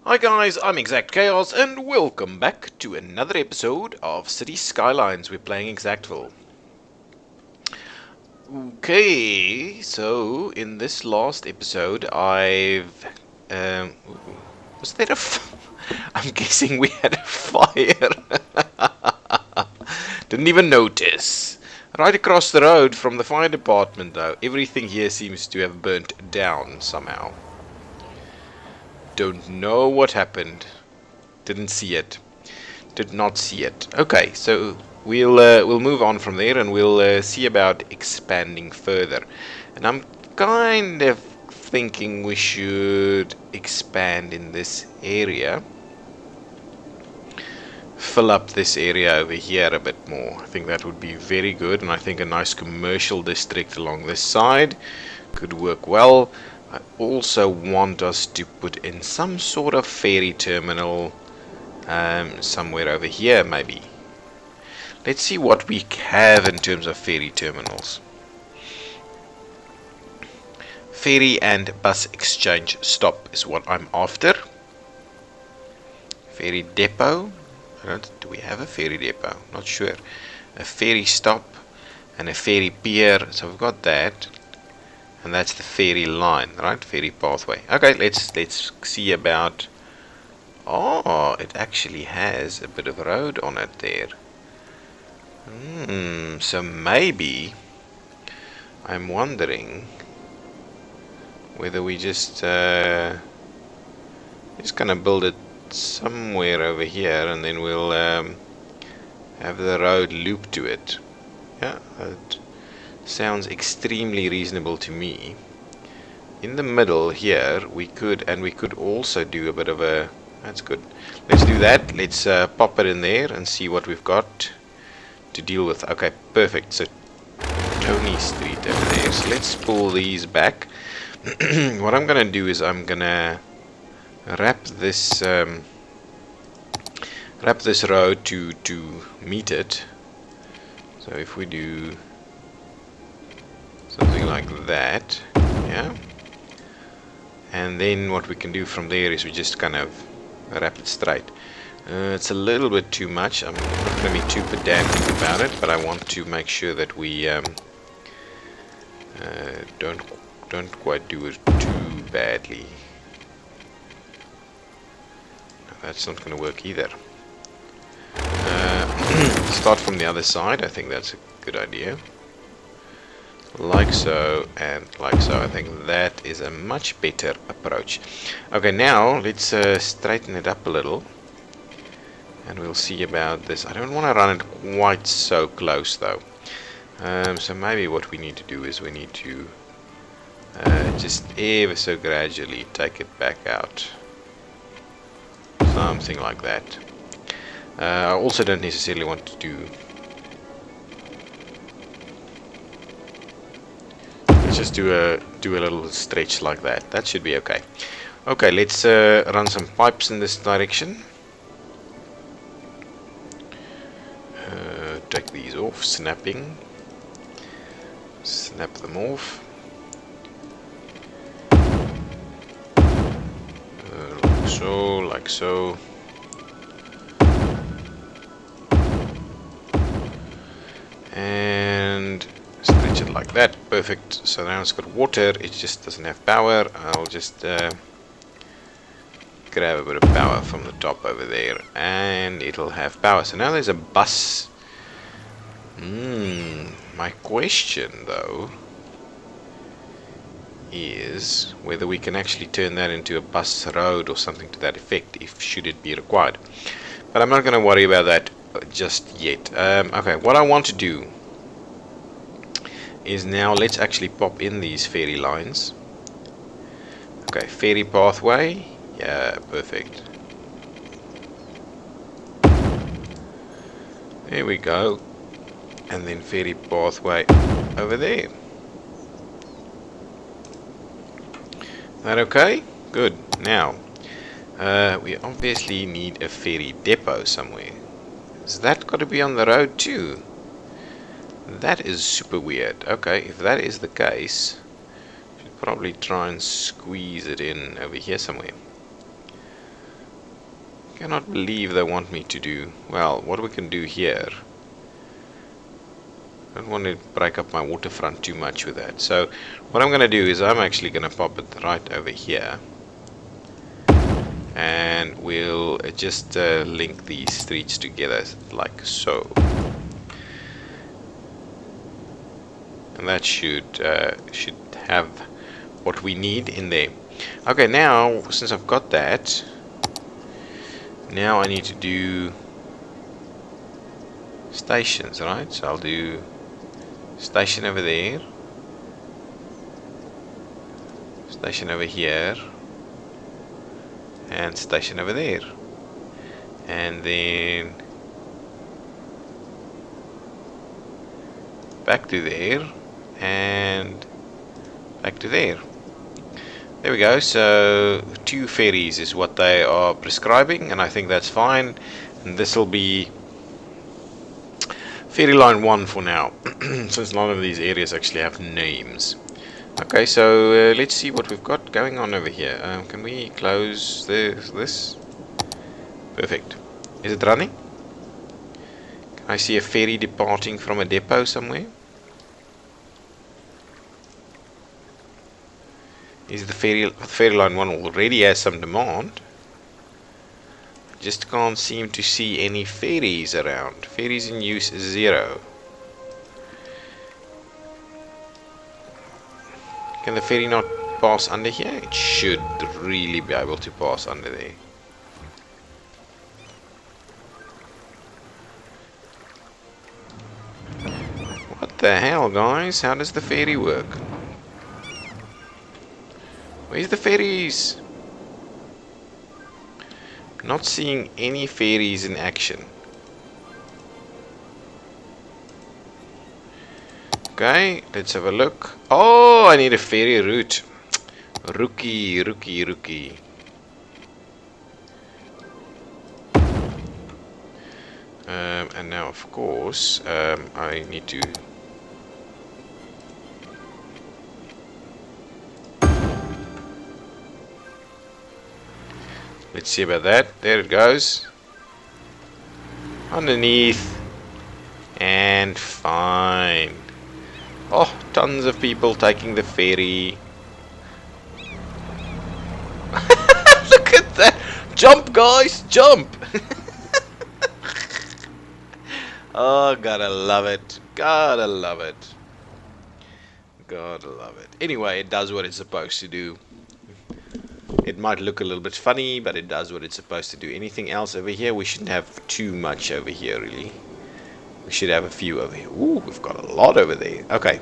Hi guys, I'm ExactChaos and welcome back to another episode of Cities Skylines. We're playing Exactville. Okay, so in this last episode was there I'm guessing we had a fire. Didn't even notice. Right across the road from the fire department though. Everything here seems to have burnt down somehow. Don't know what happened. Didn't see it. Did not see it. Okay, so we'll move on from there, and we'll see about expanding further. And I'm kind of thinking we should expand in this area. Fill up this area over here a bit more. I think that would be very good, and I think a nice commercial district along this side could work well. I also want us to put in some sort of ferry terminal somewhere over here maybe. Let's see what we have in terms of ferry terminals. Ferry and bus exchange stop is what I'm after. Ferry depot. Do we have a ferry depot? Not sure. A ferry stop and a ferry pier. So we've got that. And that's the ferry line, right? Ferry pathway. Okay, let's see about. Oh, it actually has a bit of a road on it there. So maybe I'm wondering whether we just gonna build it somewhere over here, and then we'll have the road loop to it. Yeah, that sounds extremely reasonable to me. In the middle here, we could also do a bit of a. That's good. Let's do that. Let's pop it in there and see what we've got to deal with. Okay, perfect. So Tony Street over there. So let's pull these back. What I'm gonna do is I'm gonna wrap this road to meet it. So if we do something like that, yeah. And then what we can do from there is we just kind of wrap it straight. It's a little bit too much. I'm not going to be too pedantic about it, but I want to make sure that we don't quite do it too badly. No, that's not going to work either. Start from the other side. I think that's a good idea. Like so and like so. I think that is a much better approach. Okay, now let's straighten it up a little, and we'll see about this. I don't want to run it quite so close though. So maybe what we need to do is we need to just ever so gradually take it back out. Something like that. I also don't necessarily want to do. Let's just do a little stretch like that. That should be okay. Okay, let's run some pipes in this direction. Take these off, snapping. Snap them off. Like so. And stretch it like that. Perfect. So now it's got water, it just doesn't have power. I'll just grab a bit of power from the top over there, and it'll have power. So now there's a bus. My question though is whether we can actually turn that into a bus road or something to that effect, if should it be required. But I'm not going to worry about that just yet. Okay, what I want to do is now let's actually pop in these ferry lines. Okay, ferry pathway. Yeah, perfect. There we go. And then ferry pathway over there. That okay? Good. Now, we obviously need a ferry depot somewhere. Has that got to be on the road too? That is super weird. Okay, if that is the case, I should probably try and squeeze it in over here somewhere. Cannot believe they want me to do. Well, what we can do here. I don't want to break up my waterfront too much with that. So what I'm going to do is I'm actually going to pop it right over here. And we'll just link these streets together like so. And that should have what we need in there. Okay, now since I've got that, now I need to do stations, right? So I'll do station over there, station over here, and station over there, and then back to there and back to there. There we go. So 2 ferries is what they are prescribing, and I think that's fine. And this will be Ferry Line 1 for now, since none of these areas actually have names. Okay, so let's see what we've got going on over here. Can we close this? Perfect. Is it running? Can I see a ferry departing from a depot somewhere? Is the Ferry Line 1 already has some demand? Just can't seem to see any ferries around. Ferries in use is 0. Can the ferry not pass under here? It should really be able to pass under there. What the hell, guys? How does the ferry work? Where's the ferries? Not seeing any ferries in action. Okay, let's have a look. Oh, I need a ferry route. Rookie. And now, of course, I need to... Let's see about that. There it goes. Underneath. And fine. Oh, tons of people taking the ferry. Look at that. Jump, guys. Jump. Oh, gotta love it. Gotta love it. Gotta love it. Anyway, it does what it's supposed to do. It might look a little bit funny, but it does what it's supposed to do. Anything else over here? We shouldn't have too much over here, really. We should have a few over here. Ooh, we've got a lot over there. Okay.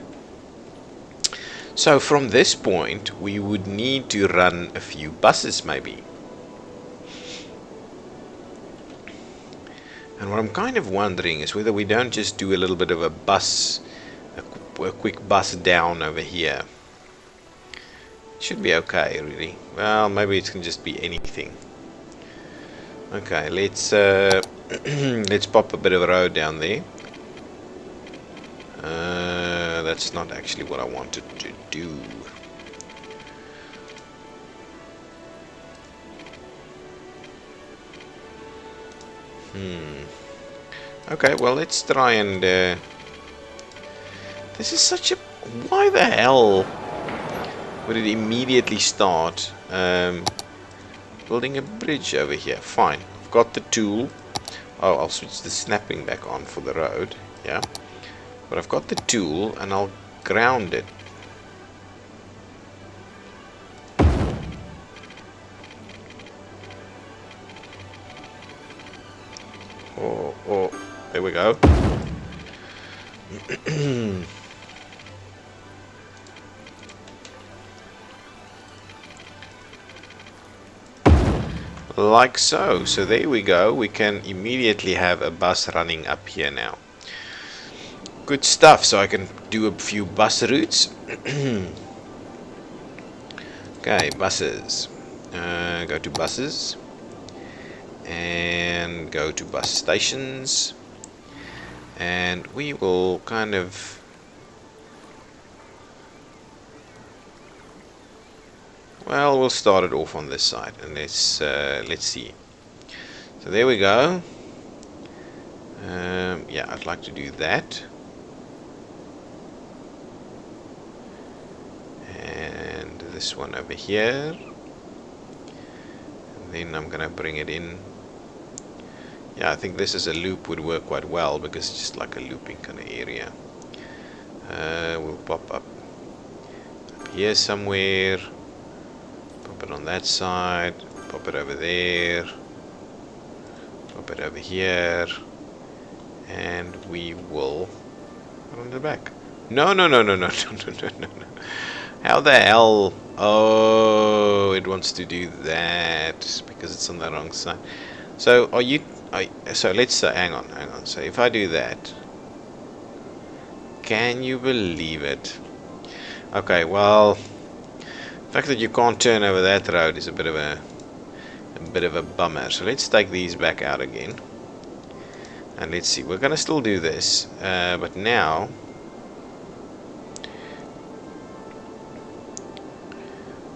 So from this point, we would need to run a few buses, maybe. And what I'm kind of wondering is whether we don't just do a little bit of a bus, a quick bus down over here. Should be okay, really. Well, maybe it can just be anything. Okay, let's let's pop a bit of a road down there. That's not actually what I wanted to do. Okay, well, let's try and... This is such a... Why the hell would it immediately start building a bridge over here? Fine, I've got the tool. Oh, I'll switch the snapping back on for the road. Yeah, but I've got the tool and I'll ground it. Oh, there we go. Like so. So there we go. We can immediately have a bus running up here now. Good stuff. So I can do a few bus routes. Okay, buses. Go to buses. And go to bus stations. And we will kind of... Well, we'll start it off on this side, and let's see. So there we go. Yeah, I'd like to do that. And this one over here. And then I'm gonna bring it in. Yeah, I think this as a loop would work quite well because it's just like a looping kind of area. We'll pop up here somewhere. Pop it on that side. Pop it over there. Pop it over here. And we will put it on the back. No, no, no, no, no, no, no, no, no, no. How the hell? Oh, it wants to do that because it's on the wrong side. So are you? So let's say, hang on. So if I do that, can you believe it? Okay, well, the fact that you can't turn over that road is a bit of a bummer. So let's take these back out again, and let's see. We're gonna still do this, but now.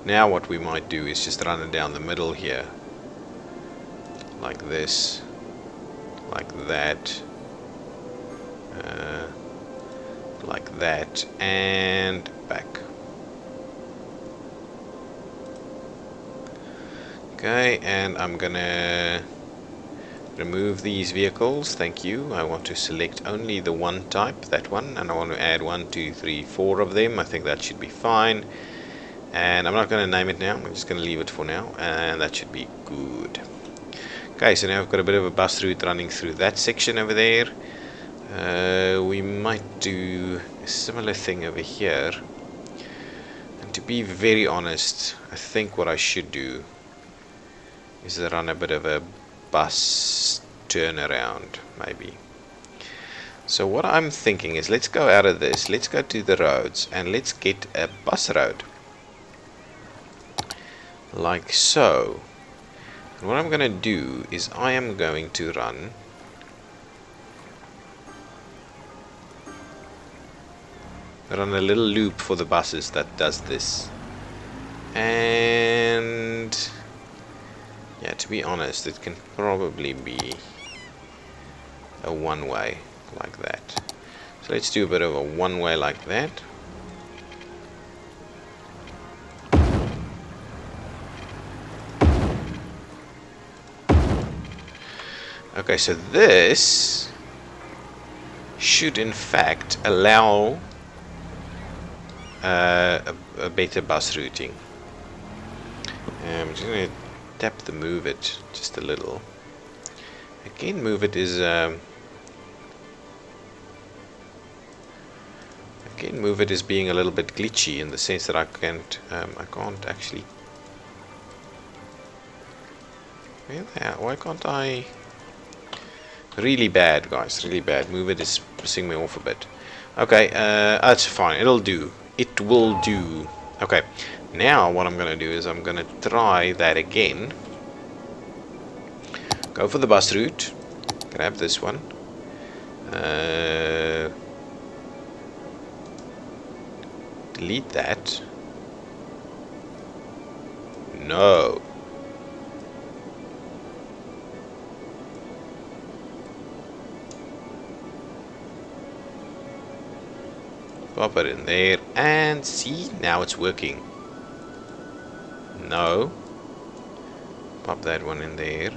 Now what we might do is just run it down the middle here, like this, like that, and back. Okay, and I'm gonna remove these vehicles, thank you. I want to select only the one type, that one, and I want to add 1, 2, 3, 4 of them. I think that should be fine. And I'm not going to name it now, I'm just going to leave it for now, and that should be good. Okay, so now I've got a bit of a bus route running through that section over there. We might do a similar thing over here. And to be very honest, I think what I should do is run a bit of a bus turnaround, maybe. So what I'm thinking is, let's go out of this, let's go to the roads, and let's get a bus road. Like so. And what I'm going to do is I am going to run a little loop for the buses that does this. And yeah, to be honest, it can probably be a one-way like that. So let's do a bit of a one-way like that. Okay, so this should in fact allow a better bus routing. I'm just going to tap the move it just a little. Again, move it is being a little bit glitchy in the sense that I can't actually. Why can't I? Really bad, guys, really bad. Move it is pissing me off a bit. Okay, that's fine. It'll do. It will do. Okay, now what I'm going to do is I'm going to try that again. Go for the bus route. Grab this one. Delete that. No. Pop it in there and see, now it's working. No. Pop that one in there.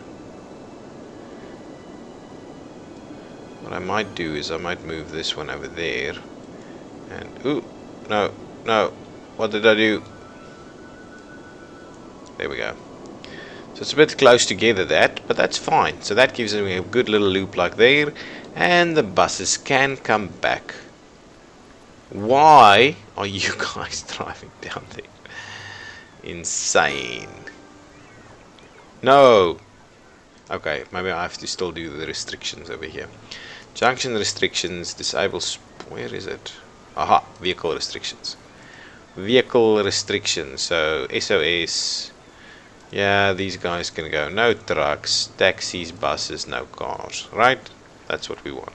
What I might do is I might move this one over there. And ooh, no, no. What did I do? There we go. So it's a bit close together that, but that's fine. So that gives me a good little loop like there, and the buses can come back. Why are you guys driving down there? Insane. No. Okay, maybe I have to still do the restrictions over here. Junction restrictions, disable. Where is it? Aha, vehicle restrictions. Vehicle restrictions. So SOS. Yeah, these guys can go. No trucks, taxis, buses, no cars. Right? That's what we want.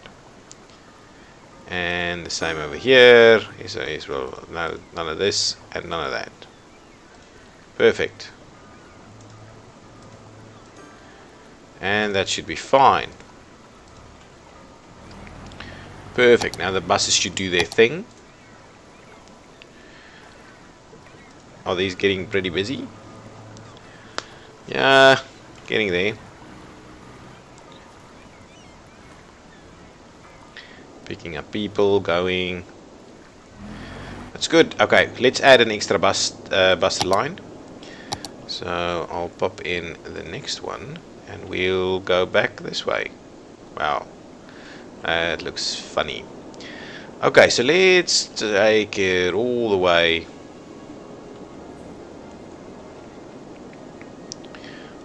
And the same over here. SOS, well, no, none of this and none of that. Perfect. And that should be fine. Perfect. Now the buses should do their thing. Are these getting pretty busy? Yeah, getting there. Picking up people, going. That's good. Okay, let's add an extra bus line. So I'll pop in the next one, and we'll go back this way. Wow, that looks funny. Okay, so let's take it all the way.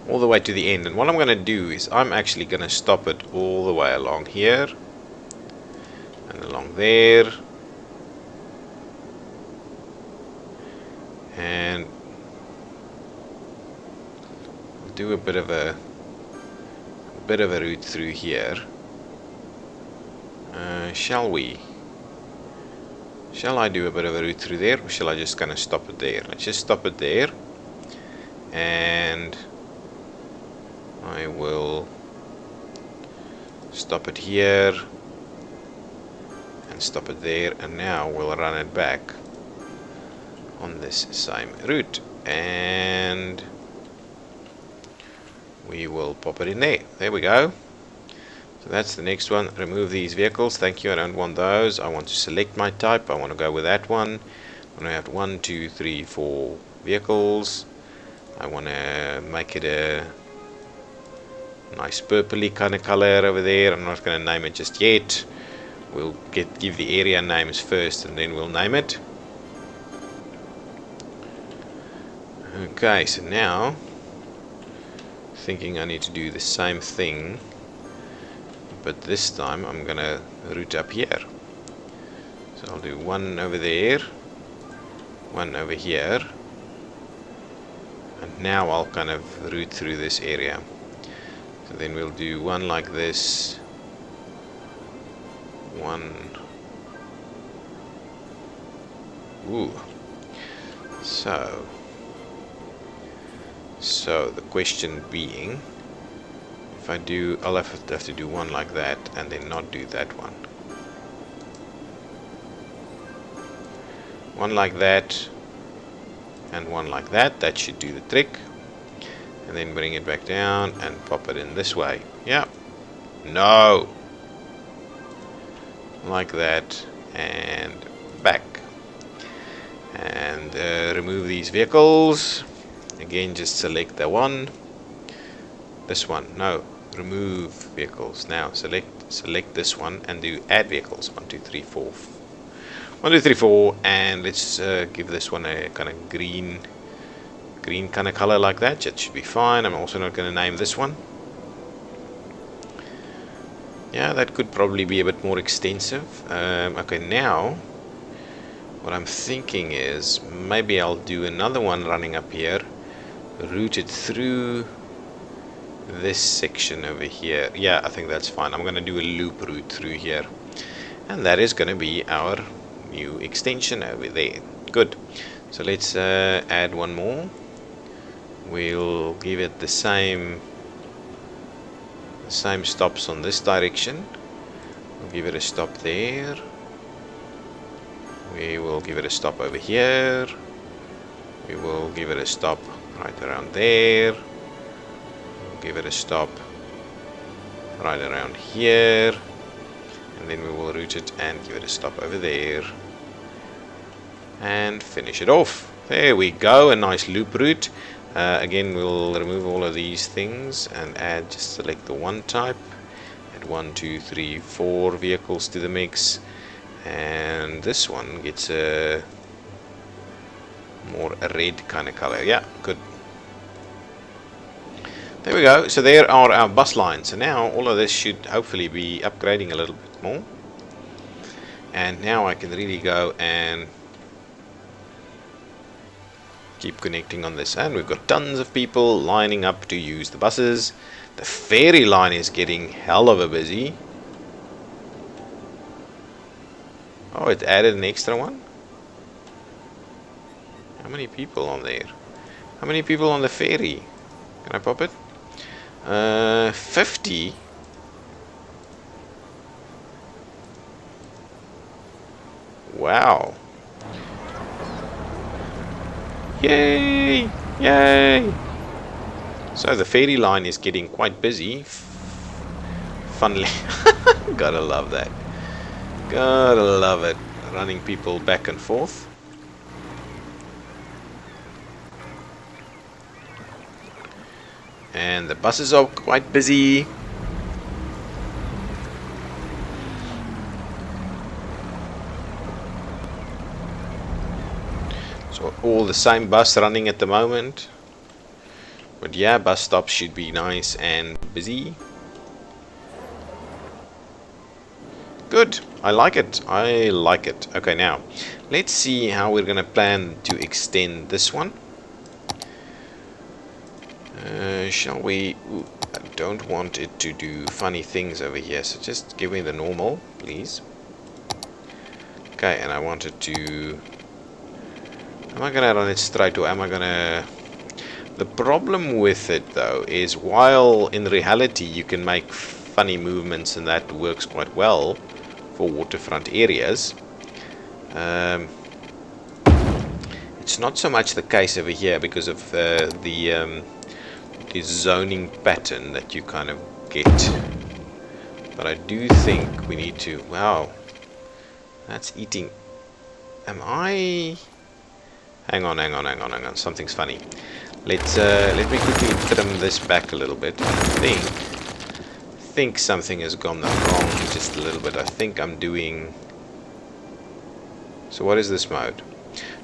All the way to the end. And what I'm going to do is I'm actually going to stop it all the way along here. And along there. And do a bit of a route through here. Shall we? Shall I do a bit of a route through there, or shall I just kind of stop it there? Let's just stop it there, and I will stop it here and stop it there, and now we'll run it back on this same route, and we will pop it in there. There we go. So that's the next one. Remove these vehicles. Thank you. I don't want those. I want to select my type. I want to go with that one. I want to have 1, 2, 3, 4 vehicles. I want to make it a nice purpley kind of color over there. I'm not going to name it just yet. We'll give the area names first, and then we'll name it. Okay, so now thinking I need to do the same thing, but this time I'm gonna route up here. So I'll do one over there, one over here, and now I'll kind of route through this area. So then we'll do one like this, one. Ooh. So the question being, if I do, I'll have to do one like that and then not do that one. One like that and one like that. That should do the trick. And then bring it back down and pop it in this way. Yeah. No. Like that and back. And remove these vehicles. Again, just select the one. This one. No. Remove vehicles. Now select this one and do add vehicles. 1, 2, 3, 4. 1, 2, 3, 4, and let's give this one a kind of green kind of color like that. That should be fine. I'm also not going to name this one. Yeah, that could probably be a bit more extensive. Okay, now what I'm thinking is maybe I'll do another one running up here, route it through this section over here. Yeah, I think that's fine. I'm going to do a loop route through here, and that is going to be our new extension over there. Good. So let's add one more. We'll give it the same stops on this direction. We'll give it a stop there. We will give it a stop over here. We will give it a stop right around there. We'll give it a stop right around here. And then we will route it and give it a stop over there. And finish it off. There we go, a nice loop route. Again, we'll remove all of these things and add, just select the one type. Add 1, 2, 3, 4 vehicles to the mix. And this one gets a more red kind of color. Yeah, good. There we go. So there are our bus lines. So now all of this should hopefully be upgrading a little bit more. And now I can really go and keep connecting on this, and we've got tons of people lining up to use the buses. The ferry line is getting hell of a busy. Oh, it added an extra one. How many people on there? How many people on the ferry? Can I pop it? 50. Wow. Yay! Yay! So the ferry line is getting quite busy. Funnily. Gotta love that. Gotta love it. Running people back and forth. And the buses are quite busy. So all the same bus running at the moment. But yeah, bus stops should be nice and busy. Good. I like it. I like it. Okay, now let's see how we're gonna plan to extend this one. Shall we? Ooh, I don't want it to do funny things over here, so just give me the normal, please. Okay, and I want it to... Am I gonna run it straight, or am I gonna... The problem with it though is, while in reality you can make funny movements and that works quite well for waterfront areas, it's not so much the case over here because of the zoning pattern that you kind of get. But I do think we need to... Wow, that's eating... Am I... Hang on, something's funny. Let me quickly trim this back a little bit. I think something has gone wrong just a little bit. I think I'm doing... So what is this mode?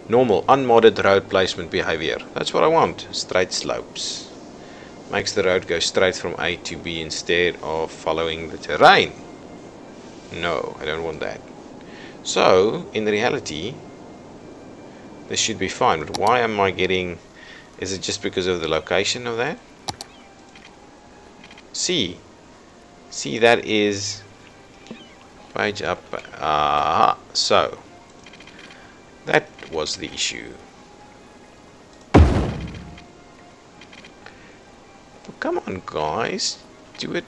Normal, unmodded road placement behavior. That's what I want. Straight slopes. Makes the road go straight from A to B instead of following the terrain. No, I don't want that. So, in reality, this should be fine. But why am I getting... Is it just because of the location of that? See, that is page up. Aha. So that was the issue. But come on, guys, do it.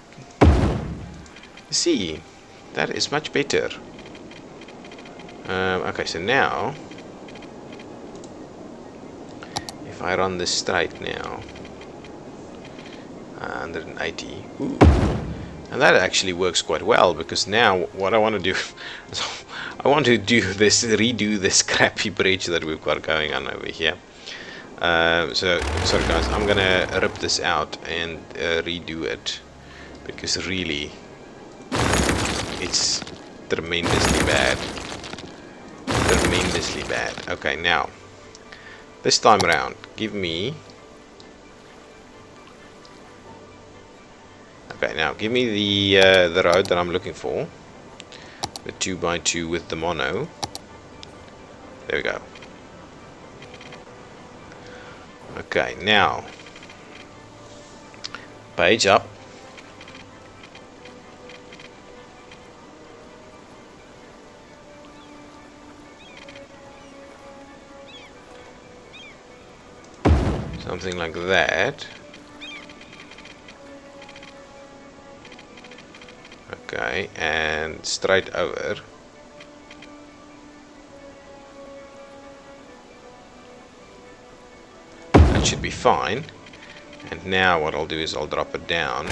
See, that is much better. Okay, so now if I run this straight now, 180. Ooh. And that actually works quite well, because now what I want to do is I want to redo this crappy bridge that we've got going on over here. So sorry guys, I'm gonna rip this out and redo it, because really it's tremendously bad. Okay, now this time around, give me... Okay, now give me the road that I'm looking for. The 2x2 with the mono. There we go. Okay, now page up. Something like that. Okay, and straight over. That should be fine. And now what I'll do is I'll drop it down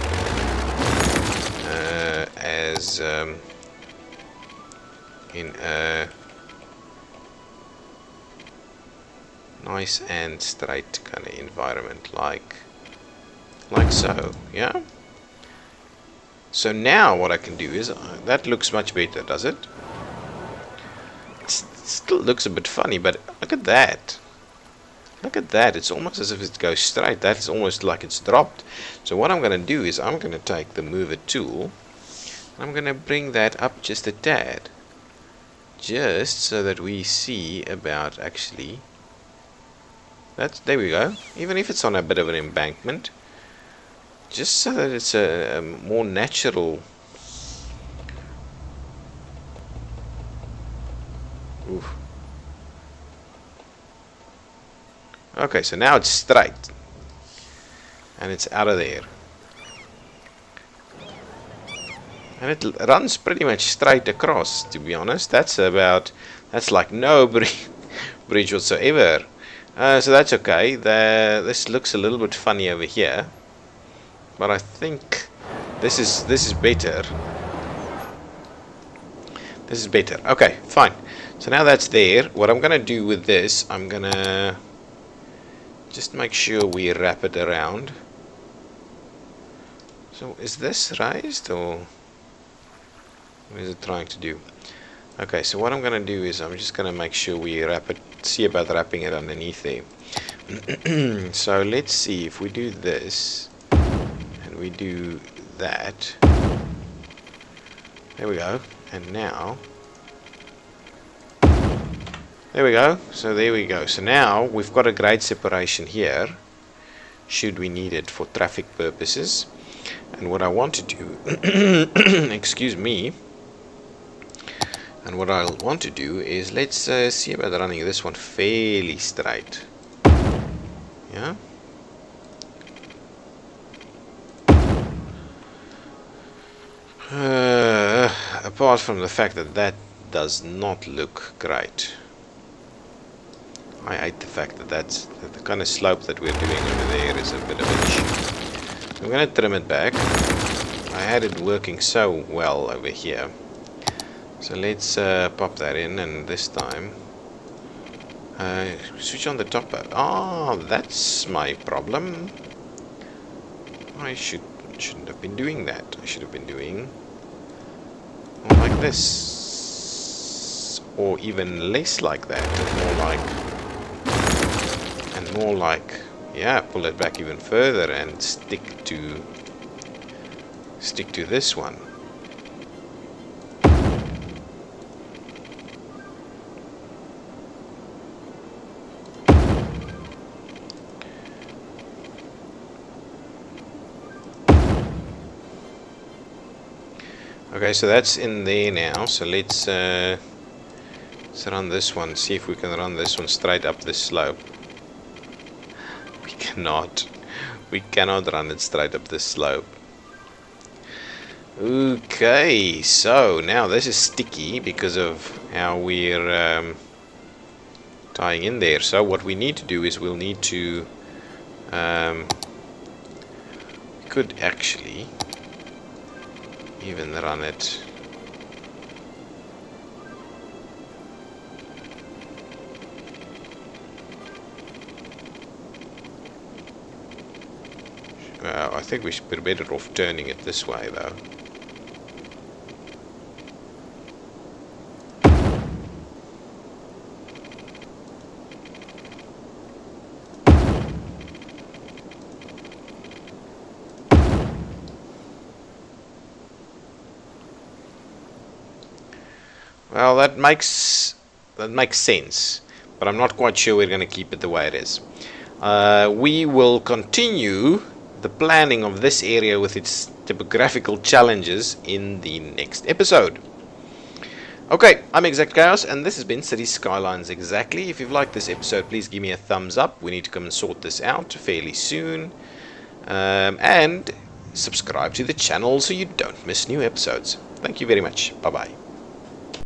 as in a nice and straight kind of environment, like so. Yeah. So now what I can do is, that looks much better, does it? It still looks a bit funny, but look at that. Look at that. It's almost as if it goes straight. That's almost like it's dropped. So what I'm going to do is I'm going to take the Move It tool. I'm going to bring that up just a tad. Just so that we see about actually... There we go. Even if it's on a bit of an embankment. Just so that it's a more natural... Oof. Okay, so now it's straight. And it's out of there. And it runs pretty much straight across, to be honest. That's like no bridge whatsoever. So that's okay. This looks a little bit funny over here, but I think this is better. This is better. Okay, fine. So now that's there. What I'm gonna do with this, I'm gonna just make sure we wrap it around. So is this raised, or what is it trying to do? Okay, so what I'm going to do is I'm just going to make sure we wrap it, see about wrapping it underneath there. So let's see if we do this and we do that. There we go. And now, there we go. So there we go. So now we've got a grade separation here, should we need it for traffic purposes. And what I want to do, excuse me, and what I'll want to do is let's see about running this one fairly straight. Yeah. Apart from the fact that that does not look great. I hate the fact that the kind of slope that we're doing over there is a bit of an issue. I'm going to trim it back. I had it working so well over here. So let's pop that in, and this time switch on the topper. Ah, that's my problem. I shouldn't have been doing that. I should have been doing more like this, or even less like that, and more like, yeah, pull it back even further and stick to this one. Okay, so that's in there now. So let's run this one. See if we can run this one straight up this slope. We cannot. We cannot run it straight up this slope. Okay, so now this is sticky because of how we're tying in there. So what we need to do is we'll need to we could actually even run it I think we should be better off turning it this way though. Well, that makes sense, but I'm not quite sure we're going to keep it the way it is. We will continue the planning of this area with its topographical challenges in the next episode. Okay, I'm ExactChaos, and this has been Cities Skylines Exactly. If you've liked this episode, please give me a thumbs up. We need to come and sort this out fairly soon. And subscribe to the channel so you don't miss new episodes. Thank you very much. Bye-bye.